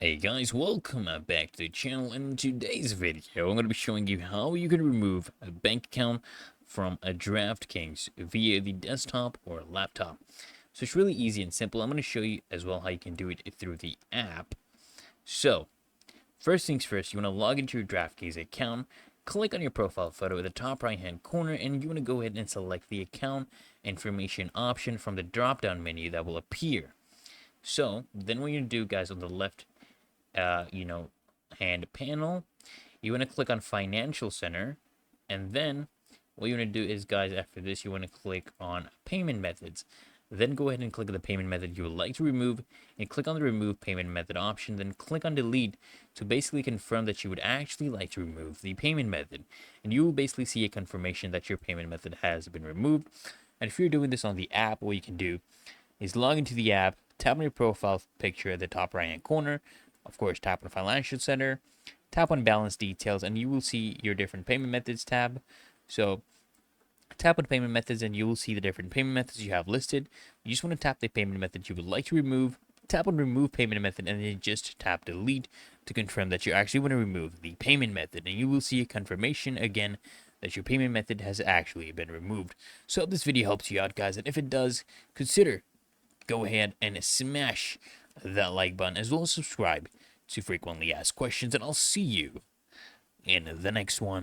Hey guys, welcome back to the channel. In today's video, I'm going to be showing you how you can remove a bank account from a Draftkings via the desktop or laptop. So it's really easy and simple. I'm going to show you as well how you can do it through the app. So, first things first, you want to log into your Draftkings account, click on your profile photo at the top right hand corner, and you want to go ahead and select the account information option from the drop down menu that will appear. So, then what you're going to do, guys, on the left hand panel, you want to click on Financial Center, and then what you want to do is, guys, after this, you want to click on Payment Methods. Then go ahead and click on the payment method you would like to remove, and click on the Remove Payment Method option. Then click on Delete to basically confirm that you would actually like to remove the payment method. And you will basically see a confirmation that your payment method has been removed. And if you're doing this on the app, what you can do is log into the app, tap on your profile picture at the top right hand corner. Of course, tap on Financial Center, tap on Balance Details, and you will see your different payment methods tab. So tap on payment methods and you will see the different payment methods you have listed. You just want to tap the payment method you would like to remove, tap on Remove Payment Method, and then just tap Delete to confirm that you actually want to remove the payment method. And you will see a confirmation again that your payment method has actually been removed. So I hope this video helps you out, guys, and if it does, consider go ahead and smash that like button as well as subscribe to frequently asked questions, and I'll see you in the next one.